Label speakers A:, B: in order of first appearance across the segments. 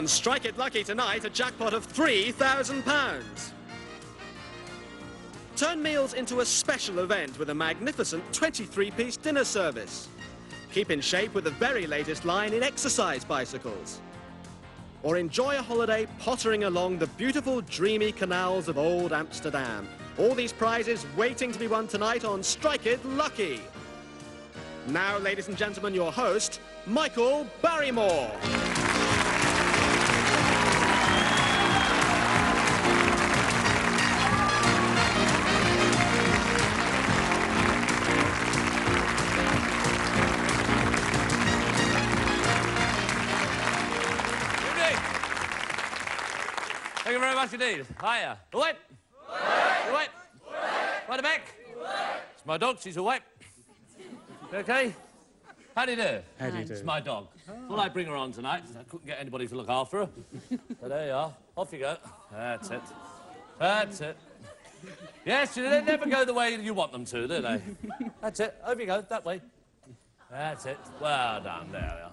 A: On Strike It Lucky tonight, a jackpot of £3,000. Turn meals into a special event with a magnificent 23-piece dinner service. Keep in shape with the very latest line in exercise bicycles. Or enjoy a holiday pottering along the beautiful, dreamy canals of old Amsterdam. All these prizes waiting to be won tonight on Strike It Lucky. Now, ladies and gentlemen, your host, Michael Barrymore.
B: Thank you very much indeed. Hiya. Away. Away. Right back. It's my dog. She's away. Okay. How do you do?
C: How do you do?
B: It's my dog. Thought I'd bring her on tonight. I couldn't get anybody to look after her. So there you are. Off you go. That's it. That's it. Yes, they never go the way you want them to, do they? That's it. Over you go. That way. That's it. Well done. There we are.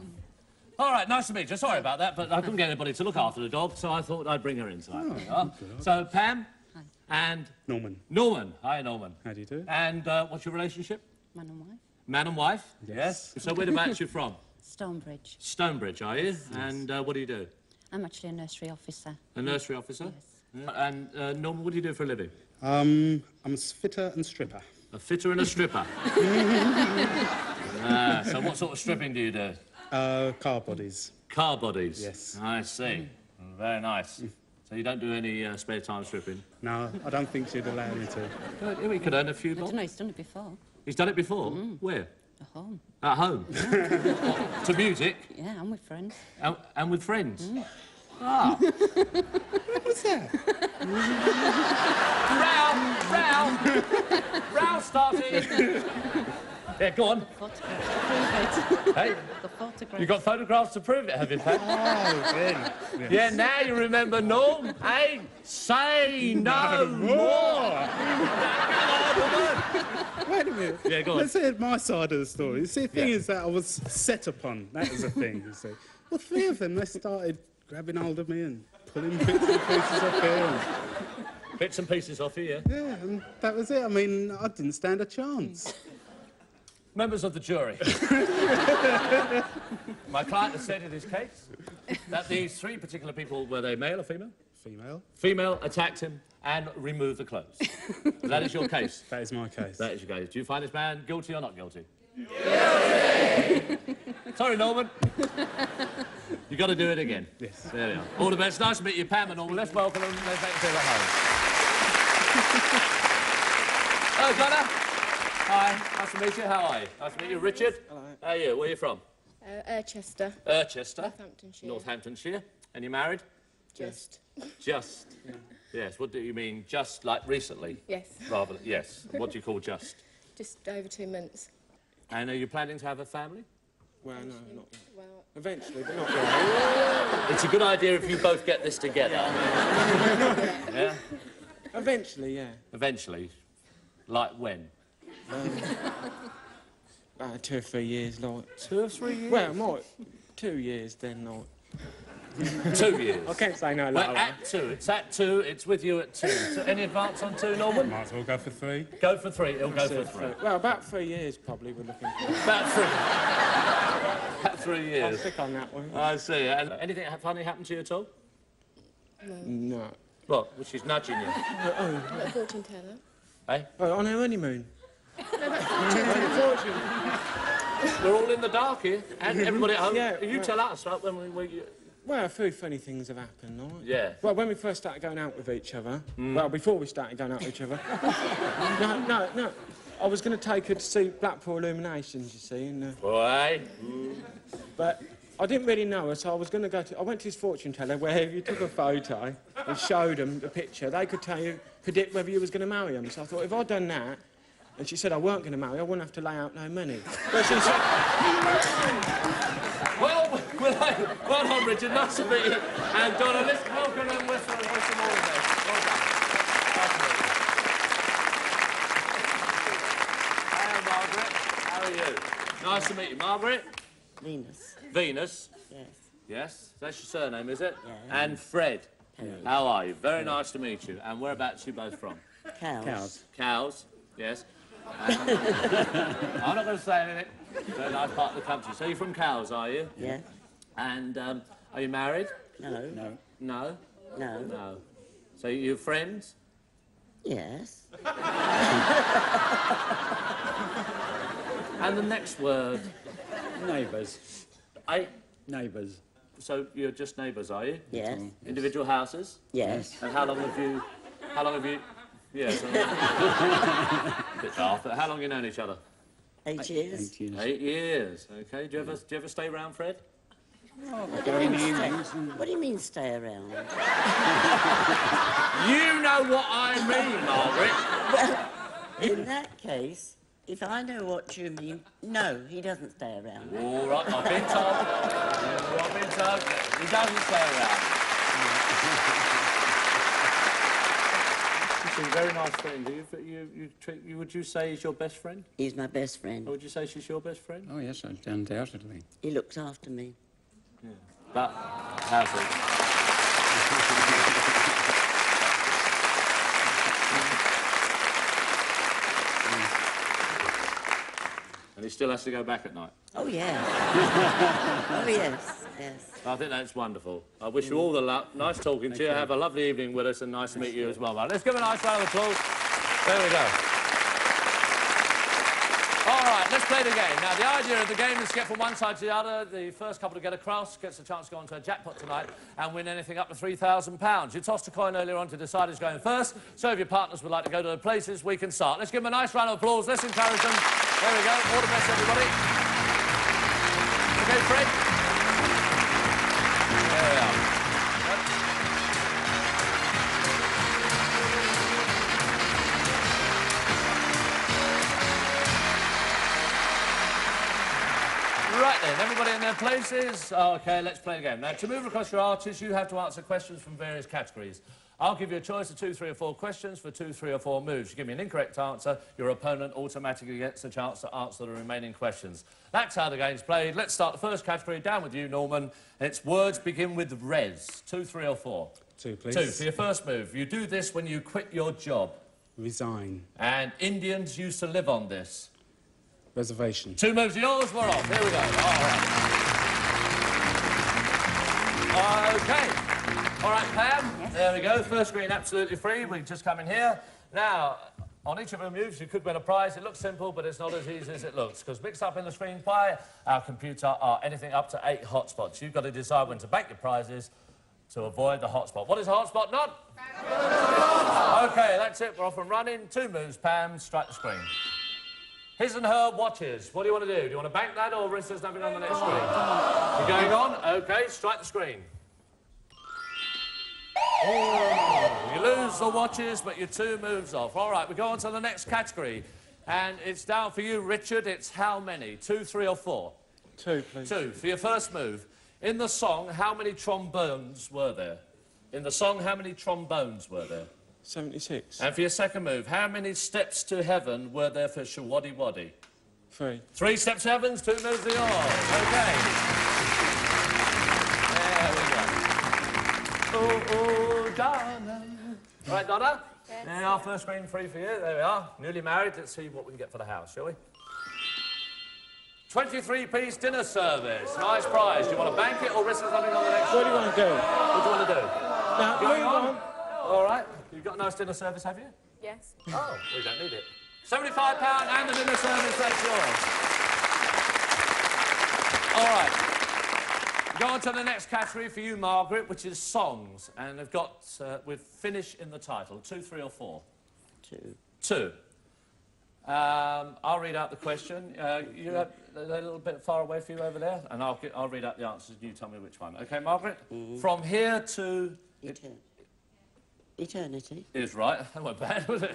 B: All right, nice to meet you. Sorry about that, but I couldn't get anybody to look after the dog, so I thought I'd bring her in tonight.
C: Oh,
B: so, Pam?
D: Hi.
B: And?
C: Norman.
B: Norman. Hi, Norman.
C: How do you do?
B: And what's your relationship?
D: Man and wife.
B: Man and wife? Yes. So whereabouts you from?
D: Stonebridge.
B: Stonebridge, are you? Yes. And what do you do?
D: I'm actually a nursery officer.
B: A nursery officer?
D: Yes.
B: Yeah. And Norman, what do you do for a living?
C: I'm a fitter and stripper.
B: A fitter and a stripper? So what sort of stripping do you do?
C: Car bodies.
B: Car bodies?
C: Yes.
B: I see. Very nice. So you don't do any spare time stripping?
C: No, I don't think she'd allow me to.
B: We could earn a few
D: I
B: bob.
D: don't know, he's done it before.
B: He's done it before? Where?
D: At home.
B: At home? What, to music?
D: Yeah, I'm with friends.
B: And with friends? Ah.
C: What was that?
B: Row starting. Yeah, go on.
D: Photographs to prove it.
B: Hey,
D: The photographs.
B: you got photographs to prove it, have you, Pat?
C: Oh, then. Yes.
B: Yeah, now you remember, Norm. Hey, say no more.
C: Wait a minute.
B: Yeah, go on.
C: Let's hear my side of the story. See, the thing is that I was set upon. That was the thing, you see. Well, three of them, they started grabbing hold of me and pulling bits and pieces off here. And,
B: Bits and pieces off here.
C: yeah, and that was it. I mean, I didn't stand a chance.
B: Members of the jury. My client has said in his case that these three particular people, were they male or female?
C: Female.
B: Female attacked him and removed the clothes. That is your case?
C: That is my case.
B: That is your case. Do you find this man guilty or not guilty? Guilty! Sorry, Norman. You got to do it again.
C: Yes.
B: There we are. All the best. Nice to meet you, Pam and Norman. Let's welcome them. Let's make them feel at home. Hello, Donna. Hi. Nice to meet you. How are you? Nice to meet you, Richard.
E: Hello.
B: How are you? Where are you from?
E: Irchester.
B: Irchester.
E: Northamptonshire.
B: Northamptonshire. And you married?
E: Just.
B: Just.
C: Yeah.
B: Yes. What do you mean? Just like recently?
E: Yes.
B: Rather. Yes. What do you call just?
E: Just over 2 months.
B: And are you planning to have a family?
E: Well, no, not yet. Well,
F: Eventually, but not yet.
B: It's a good idea if you both get this together. Yeah?
F: Eventually, yeah.
B: Eventually. Like when?
F: About 2 or 3 years, like.
B: 2 or 3 years?
F: Well, not 2 years, then, like.
B: 2 years.
F: I can't say no,
B: Well,
F: like
B: at 2. It's at 2. It's with you at 2. So any advance on 2, Norman?
C: Might as well go for 3.
B: Go for 3. He'll go for 3.
F: Well, about 3 years, probably, we're looking for.
B: About 3. About 3
F: I'll
B: years.
F: stick on that one.
B: I see. And anything funny happened to you at all?
F: No.
B: What? Well, she's nudging you.
E: not a fortune teller.
B: Eh?
F: Oh, on our honeymoon. Unfortunately.
B: We're all in the dark here. And everybody at home.
F: Yeah,
B: You
F: well-
B: tell us, right, when we...
F: Well, a few funny things have happened, right?
B: Yeah.
F: Well, when we first started going out with each other, well, before we started going out with each other, no, I was going to take her to see Blackpool Illuminations, you see, and,
B: Boy.
F: but I didn't really know her, so I was going to go to... I went to his fortune teller where if you took a photo and showed them the picture, they could predict whether you was going to marry them. So I thought, if I'd done that, and she said I weren't going to marry her, I wouldn't have to lay out no money. But she said...
B: Well done, Richard. Nice to meet you. And Donna, let's welcome and wish them all the best. Well done. Nice to meet you. Hi, Margaret. How are you? Nice to meet you. Margaret?
D: Venus.
B: Venus.
D: Yes.
B: Yes? That's your surname, is it?
G: Yeah.
B: And Fred. How are you? Very nice to meet you. And whereabouts are you both from?
G: Cows.
B: Cows, yes. I'm not going to say anything. Very nice part of the country. So you're from Cows, are you?
G: Yeah.
B: And are you married?
G: No.
C: No.
B: No?
G: No.
B: No. So you're friends?
G: Yes.
B: And the next word?
H: Neighbours. Neighbours.
B: So you're just neighbours, are you?
G: Yes.
B: Individual houses?
G: Yes.
B: And how long have you... Yes. A bit daft, but how long have you known each other?
G: 8 years.
H: 8 years.
B: 8 years, OK. Do you ever stay round, Fred?
H: Go in the evenings.
G: What do you mean stay around?
B: You know what I mean, Margaret.
G: In that case, if I know what you mean, no, he doesn't stay around.
B: All right, I've been told. I've been told. He doesn't stay around. She's a very nice friend. Would you say he's your best friend?
G: He's my best friend.
B: Or would you say she's your best friend?
H: Oh, yes, undoubtedly.
G: He looks after me.
B: But how's it? And he still has to go back at night.
G: Oh, yeah. Oh, yes, yes.
B: I think that's wonderful. I wish you all the luck. Nice talking to you. Have a lovely evening with us and nice to meet you as well, mate. Let's give a nice round of applause. There we go. All right, let's play the game. Now, the idea of the game is to get from one side to the other. The first couple to get across gets a chance to go onto a jackpot tonight and win anything up to £3,000. You tossed a coin earlier on to decide who's going first. So if your partners would like to go to the places, we can start. Let's give them a nice round of applause. Let's encourage them. There we go. All the best, everybody. OK, Fred. There we are. Right then, everybody in their places. OK, let's play the game. Now, to move across your arches, you have to answer questions from various categories. I'll give you a choice of 2, 3 or 4 questions for 2, 3 or 4 moves. You give me an incorrect answer, your opponent automatically gets a chance to answer the remaining questions. That's how the game's played. Let's start the first category. Down with you, Norman. It's words begin with res. 2, 3 or 4?
C: 2, please.
B: 2. For your first move, you do this when you quit your job.
C: Resign.
B: And Indians used to live on this.
C: Reservation.
B: 2 moves are yours, we're off. Here we go. All right. OK. All right, Pam.
D: Yes.
B: There we go. First screen absolutely free. We just come in here. Now, on each of our moves, you could win a prize. It looks simple, but it's not as easy as it looks, because mixed up in the screen by our computer are anything up to 8 hotspots. You've got to decide when to bank your prizes to avoid the hotspot. What is a hotspot? Not? OK, that's it. We're off and running. 2 moves, Pam. Strike the screen. His and her watches. What do you want to do? Do you want to bank that, or risk there's nothing on the next screen? You're going on? OK, strike the screen. Oh, you lose the watches, but you're 2 moves off. All right, we go on to the next category. And it's down for you, Richard. It's how many? 2, 3 or 4?
F: 2, please.
B: 2. For your first move. In the song, how many trombones were there? In the song, how many trombones were there?
F: 76.
B: And for your second move, how many steps to heaven were there for Shawaddy Waddy?
F: 3.
B: 3 steps to heavens, 2 moves are yours. OK. There we go. Oh, darling. Right, Donna?
E: Yes.
B: There we are, first screen free for you. There we are. Newly married. Let's see what we can get for the house, shall we? 23-piece dinner service. Nice prize. Do you want to bank it or risk something on the next
F: What do you want to do?
B: What do you want to do?
F: Now,
B: Going
F: move on.
B: All right. You've got a nice dinner service, have you?
E: Yes.
B: Oh, we don't need it. £75 and the dinner service, that's yours. All right. Go on to the next category for you, Margaret, which is songs. And they've got, with finish in the title, 2, 3 or 4?
G: 2.
B: 2. I'll read out the question. You have a little bit far away for you over there, and I'll read out the answers and you tell me which one. OK, Margaret? From here to...
G: Eternity.
B: Is right. That wasn't bad, was it?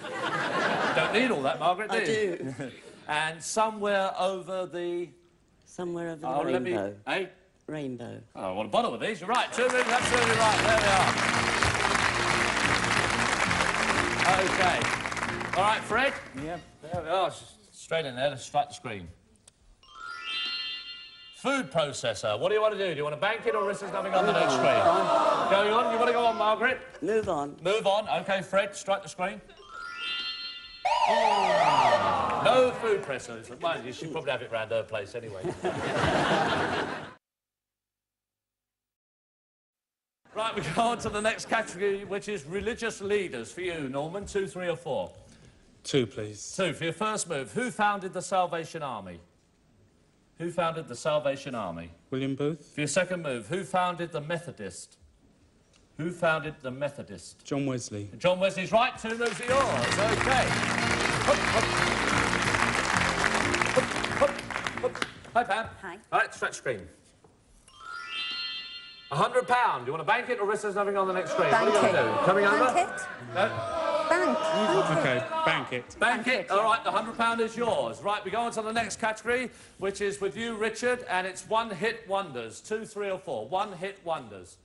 B: Don't need all that, Margaret, do you?
G: I do.
B: And somewhere over the...
G: Somewhere over the rainbow.
B: Eh?
G: Rainbow.
B: Oh, I want to bother with these. You're right. 2 moves, absolutely right. There we are. OK. All right, Fred?
H: Yeah.
B: There we are. Straight in there. Let's strike the screen. Food processor. What do you want to do? Do you want to bank it or risk there's nothing on the next screen? Going on. You want to go on, Margaret?
G: Move on.
B: Move on. OK, Fred, strike the screen. Oh, no food processor. Mind you, she'd probably have it round her place anyway. Right, we go on to the next category, which is religious leaders. For you, Norman, 2, 3 or 4?
C: 2, please.
B: 2. For your first move, who founded the Salvation Army? Who founded the Salvation Army?
C: William Booth.
B: For your second move, who founded the Methodist? Who founded the Methodist?
C: John Wesley.
B: John Wesley's right. 2 moves are yours. OK. Hup, hup. Hup, hup, hup. Hi, Pam.
D: Hi.
B: All right, stretch screen. £100. Do you want to bank it or risk there's nothing on the next screen?
D: Bank
B: what are you going to do? Coming over?
D: Bank it.
B: No?
D: Bank.
C: Okay, bank it.
B: Bank it. All right, the £100 is yours. Right, we go on to the next category, which is with you, Richard, and it's one-hit wonders. 2, 3 or 4. One-hit wonders.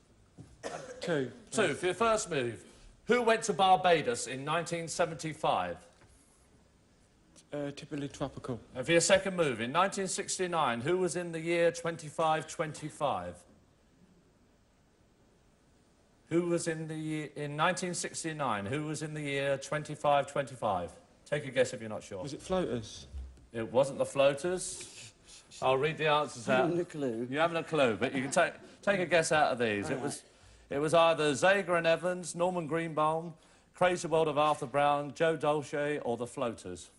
F: 2.
B: 2. For your first move, who went to Barbados in 1975?
F: Typically tropical.
B: And for your second move, in 1969, who was in the year 2525? Who was in the year... In 1969, who was in the year 2525? Take a guess if you're not sure.
F: Was it floaters?
B: It wasn't the floaters. I'll read the answers
G: I
B: out.
G: haven't a clue.
B: You haven't a clue, but you can take a guess out of these. It was either Zager and Evans, Norman Greenbaum, Crazy World of Arthur Brown, Joe Dolce, or the Floaters.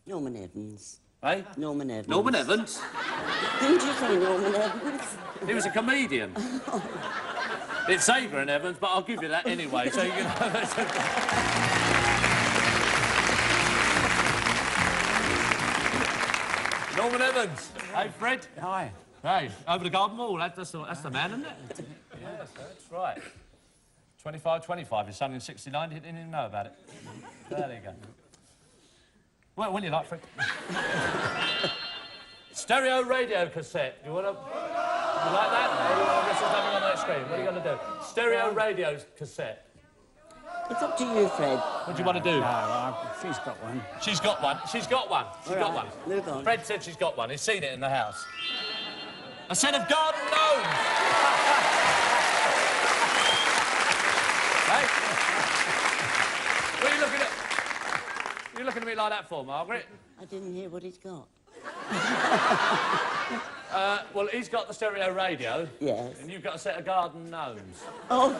G: Norman Evans.
B: Eh?
G: Norman Evans.
B: Norman Evans?
G: Didn't you say Norman Evans?
B: He was a comedian. It's Zager and Evans, but I'll give you that anyway, so you can... Norman Evans. Hey, Fred.
H: Hi.
B: Hey, over the garden wall. That's the man, isn't it? Yes, that's right. 25-25. His son in 69 didn't even know about it. There you go. Well, when you like, Fred. Stereo radio cassette. You want to... You like that? Or you want to listen to something on that screen? What are you going to do? Stereo radio cassette.
G: It's up to you, Fred.
B: What do you want to do?
H: She's got one.
B: She's got one. She's got one. She's got one.
G: Move on.
B: Fred said she's got one. He's seen it in the house. A set of garden gnomes. Hey? What are you looking at? What are you looking at me like that for, Margaret?
G: I didn't hear what he's got.
B: Well, he's got the stereo radio.
G: Yes.
B: And you've got a set of garden gnomes.
G: Oh,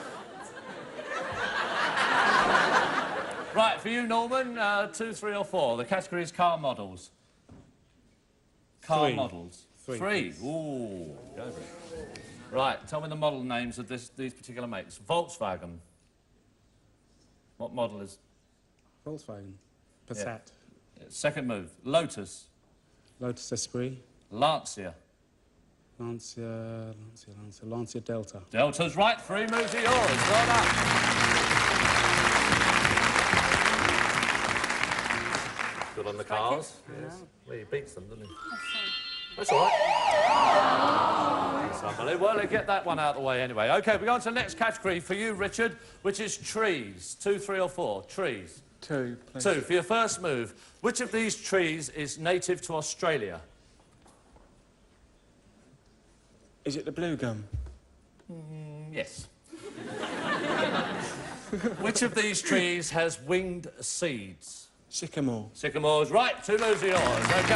B: Right, for you, Norman, 2, 3 or 4. The category is car models. Car
C: 3.
B: models.
C: 3.
B: 3. Ooh. Go for it. Right, tell me the model names of these particular makes. Volkswagen. What model is...
C: Volkswagen. Passat.
B: Second move. Lotus.
C: Lotus Esprit.
B: Lancia.
C: Lancia Delta.
B: Delta's right. 3 moves are yours. Well done. Good on the cars. Yes. Well, he beats them, doesn't he? That's all right. Somebody. Well, let's get that one out of the way anyway. OK, we go on to the next category for you, Richard, which is trees. 2, 3 or 4. Trees.
F: 2, please.
B: 2. For your first move, which of these trees is native to Australia?
F: Is it the blue gum?
B: Yes. Which of these trees has winged seeds?
F: Sycamore.
B: Sycamore's right. 2 moves are yours. OK.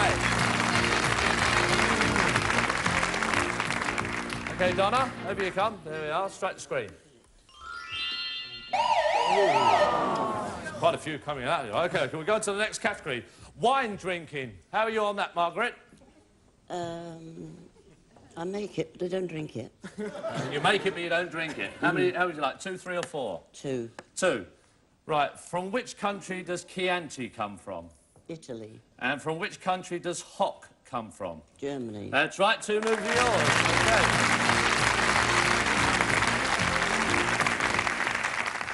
B: OK, Donna, over you come. There we are. Straight to screen. Quite a few coming out here. OK, can we go on to the next category? Wine drinking. How are you on that, Margaret?
G: I make it, but I don't drink it.
B: You make it, but you don't drink it. How would you like? 2, 3 or 4?
G: 2.
B: 2. Right. From which country does Chianti come from?
G: Italy.
B: And from which country does hock come from?
G: Germany.
B: That's right. 2 moves are yours. OK.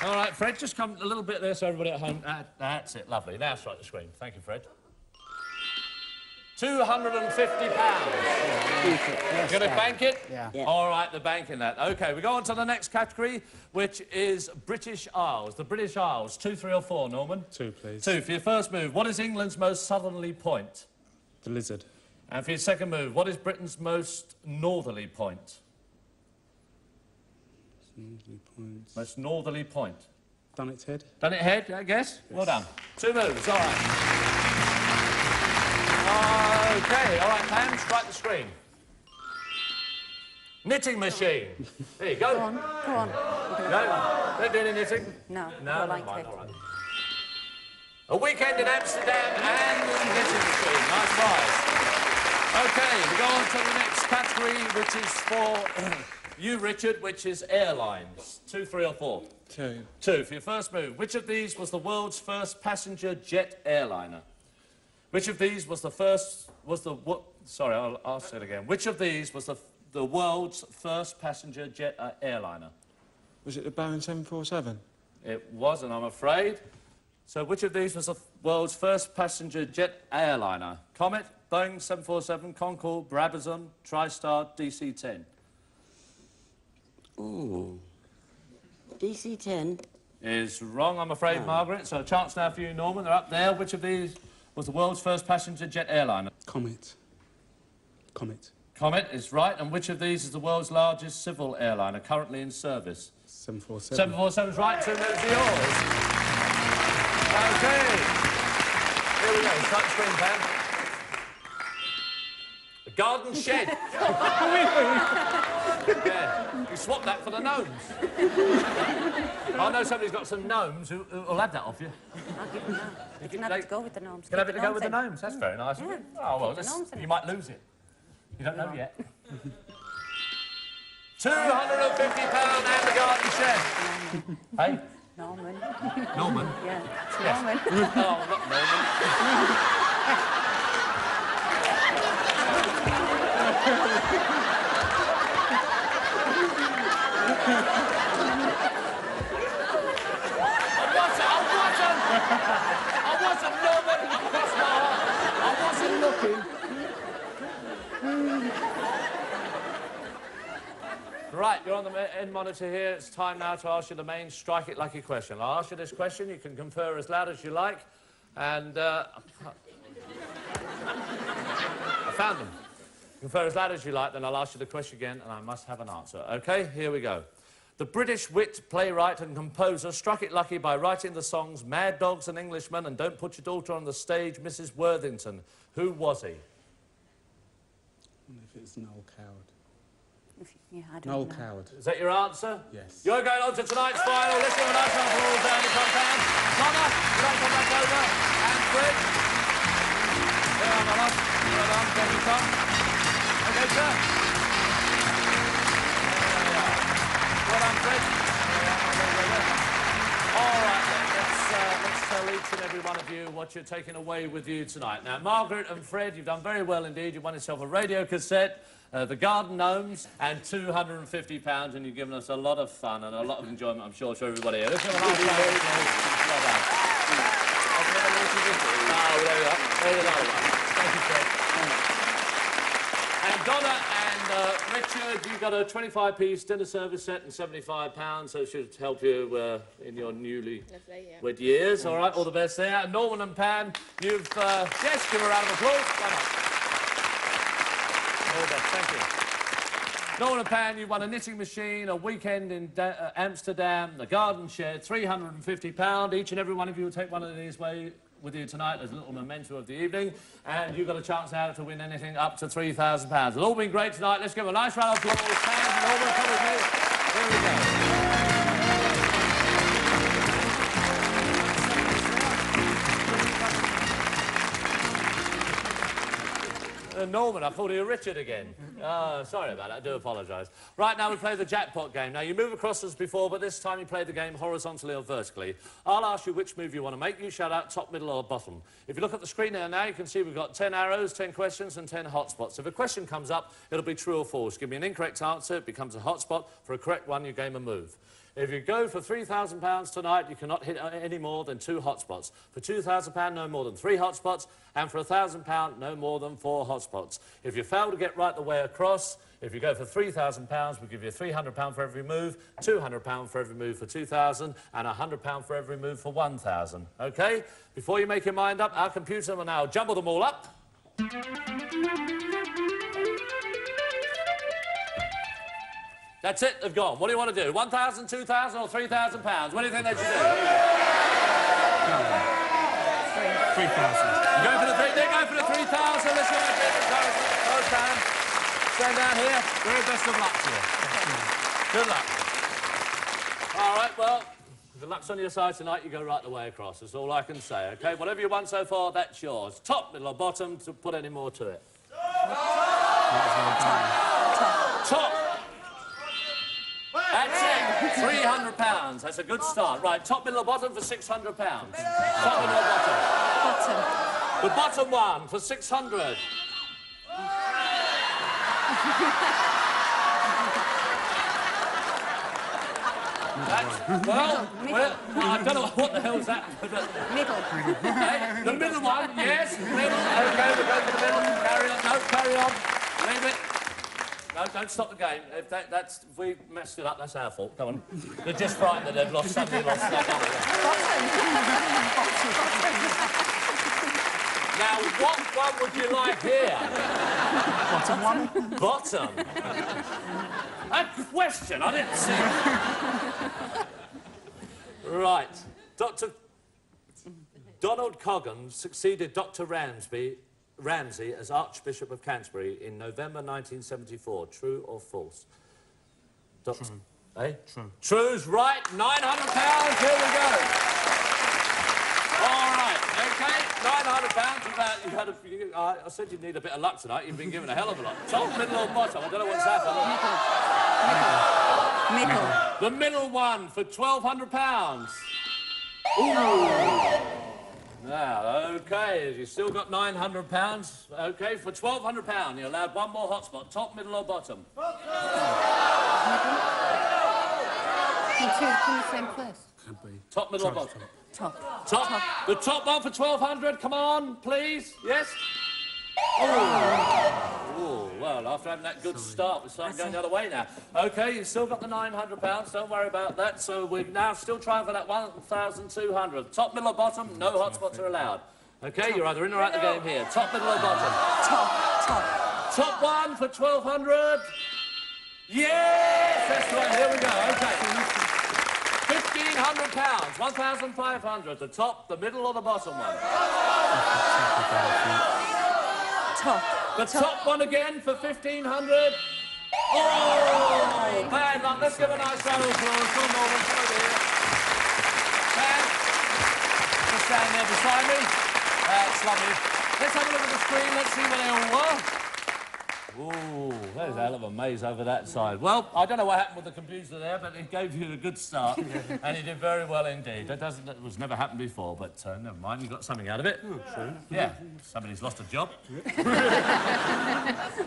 B: All right, Fred, just come a little bit there so everybody at home... that's it. Lovely. Now strike the screen. Thank you, Fred. £250. You're going to bank it?
H: Yeah.
G: Yeah.
B: All right, the banking that. OK, we go on to the next category, which is British Isles. The British Isles. 2, 3 or 4, Norman?
C: 2, please.
B: 2. For your first move, what is England's most southerly point?
C: The Lizard.
B: And for your second move, what is Britain's most northerly point?
C: Northerly points.
B: Most northerly point.
C: Done its head.
B: Done it head, I guess? Yes. Well done. 2 moves, all right. OK, all right, Pam, strike the screen. Knitting machine. There you go.
D: Go on, go on.
B: No, don't do any knitting.
D: No,
B: No,
D: I
B: never
D: like
B: mind,
D: it.
B: all right. A weekend in Amsterdam and the knitting machine. Nice prize. OK, we go on to the next category, which is for you, Richard, which is airlines. 2, 3 or 4?
F: 2.
B: 2. For your first move, which of these was the world's first passenger jet airliner? Which of these was the first... Sorry, I'll say it again. Which of these was the world's first passenger jet airliner?
F: Was it the Boeing 747?
B: It wasn't, I'm afraid. So which of these was the world's first passenger jet airliner? Comet, Boeing 747, Concorde, Brabazon, TriStar, DC-10.
G: Ooh. DC-10.
B: Is wrong, I'm afraid, Margaret. So a chance now for you, Norman. They're up there. Which of these was the world's first passenger jet airliner?
C: Comet. Comet.
B: Comet is right. And which of these is the world's largest civil airliner currently in service?
C: 747.
B: 747's right. 2 moves are yours. OK. Here we go. Start the screen, Pam. A garden shed. Yeah. You swapped that for the gnomes. I know somebody's got some gnomes who'll have that off you.
D: I'll give them that. You can have it to go with the gnomes.
B: Can have it to
D: Keep
B: go with the
D: in.
B: gnomes. That's very nice.
D: Yeah.
B: Oh, well,
D: Keep the gnomes in
B: you
D: it.
B: might lose it. You don't know yet. £250 and the garden shed. Hey?
D: Norman.
B: Norman?
D: Yeah, it's
B: Yes.
D: Norman.
B: Oh, not Norman. I wasn't Norman. That's not. I wasn't looking. Right, you're on the end monitor here. It's time now to ask you the main Strike It Lucky question. I'll ask you this question. You can confer as loud as you like. And I found them. Confer as loud as you like, then I'll ask you the question again, and I must have an answer. OK, here we go. The British wit, playwright and composer struck it lucky by writing the songs Mad Dogs and Englishmen and Don't Put Your Daughter on the Stage, Mrs. Worthington. Who was he?
C: I wonder if it's Noel Coward.
D: Yeah, I don't
C: Noel
D: know.
C: Coward.
B: Is that your answer?
C: Yes.
B: You're going on to tonight's final. Let's give a nice round of applause down the compound. Connor, you like to come back over? And Fred. There are Connor. Well done. Thank you, Tom. OK, sir. Well done, Fred. All right, then. Let's tell each and every one of you what you're taking away with you tonight. Now, Margaret and Fred, you've done very well indeed. You've won yourself a radio cassette, the Garden Gnomes, and £250, and you've given us a lot of fun and a lot of enjoyment, I'm sure, to everybody here. Let's have a nice round of applause. Well done. Oh, there you are. There's another one. Thank you, Fred. And Donna and Richard, you got a 25-piece dinner service set and £75, so it should help you in your newly wed years. All right, all the best there. And Norman and Pam, you've... yes, give a round of applause. Why not? All the best, thank you. Norman and Pam, you won a knitting machine, a weekend in Amsterdam, the garden shed, £350. Each and every one of you will take one of these with you tonight as a little memento of the evening. And you've got a chance now to win anything up to £3,000. It's all been great tonight. Let's give a nice round of applause. Pam and Norman, come with me. Here we go. Norman, I called you Richard again. Sorry about that, I do apologise. Right, now we play the jackpot game. Now, you move across as before, but this time you play the game horizontally or vertically. I'll ask you which move you want to make. You shout out top, middle or bottom. If you look at the screen there now, you can see we've got 10 arrows, 10 questions and 10 hotspots. If a question comes up, it'll be true or false. Give me an incorrect answer, it becomes a hotspot. For a correct one, you gain a move. If you go for £3,000 tonight, you cannot hit any more than 2 hotspots. For £2,000, no more than 3 hotspots. And for £1,000, no more than 4 hotspots. If you fail to get right the way across, if you go for £3,000, we'll give you £300 for every move, £200 for every move for 2,000, and £100 for every move for 1,000. OK? Before you make your mind up, our computer will now jumble them all up. That's it, they've gone. What do you want to do? 1,000, 2,000 or 3,000 pounds? What do you think they should do?
C: 3,000.
B: Go for the three, they go for the 3,000. Let's see what it goes down. Stand down here. Very best of luck to you. Good luck. All right, well, if the luck's on your side tonight, you go right the way across. That's all I can say, OK? Whatever you won so far, that's yours. Top, middle or bottom, to put any more to it. Top. That's it. £300. That's a good start. Right, top, middle or bottom for £600. Top, middle or bottom?
D: Bottom.
B: The bottom one for 600. Well, I don't know what the hell's that.
D: Middle.
B: Hey, the middle one, yes, middle. OK, we'll go for the middle. Carry on. No, carry on. Leave it. No, don't stop the game. If we messed it up, that's our fault. Come on. They're just frightened that they've lost something. Now, what one would you like here?
C: Bottom one?
B: Bottom. A question, I didn't see it. Right. Dr. Donald Coggan succeeded Dr. Ramsay as Archbishop of Canterbury in November 1974. True or false? True. Eh?
C: True.
B: True's right. £900. Here we go. All right. OK. £900. I said you'd need a bit of luck tonight. You've been given a hell of a lot. Top, middle or bottom? I don't know what's happened.
D: Middle.
B: The middle one for £1,200. Ooh. Now, OK, you've still got £900. OK, for £1,200, you're allowed one more hotspot. Top, middle or bottom?
D: Can you same place?
B: Top, middle or bottom?
D: Top.
B: Top. The top one for £1,200. Come on, please. Yes? Oh, well, after having that good start, we're starting going the other way now. OK, you've still got the £900. Don't worry about that. So we're now still trying for that 1,200. Top, middle or bottom? No hotspots are allowed. OK, you're either in or out the game here. Top, middle or bottom?
D: Top.
B: Top one for £1,200. Yes! That's right. Here we go. OK. £1,500. 1,500. The top, the middle or the bottom one?
D: Top.
B: The top one again for 1,500. Oh, bad luck. Let's give a nice round of applause. Come on, Norman, come over here. Dan, just stand there beside me. That's lovely. Let's have a look at the screen. Let's see where they all were. Ooh, there's a hell of a maze over that side. Well, I don't know what happened with the computer there, but it gave you a good start, and you did very well indeed. That was never happened before, but never mind, you got something out of it. Oh, true. Yeah, somebody's lost a job. You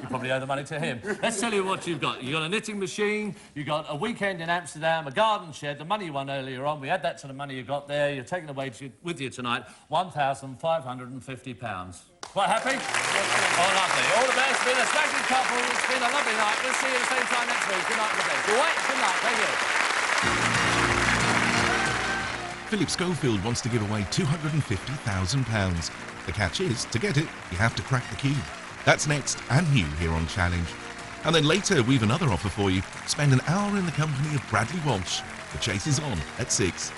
B: probably owe the money to him. Let's tell you what you've got. You've got a knitting machine, you've got a weekend in Amsterdam, a garden shed, the money you won earlier on. We add that to the money you got there. You're taking away with you tonight £1,550. Quite happy? Oh, lovely. All the best. It's been a smashing couple. It's been a lovely night. We'll see you the same time next week. Good night, good day. Good night. Thank you.
I: Philip Schofield wants to give away £250,000. The catch is, to get it, you have to crack the key. That's next and new here on Challenge. And then later, we've another offer for you. Spend an hour in the company of Bradley Walsh. The chase is on at 6.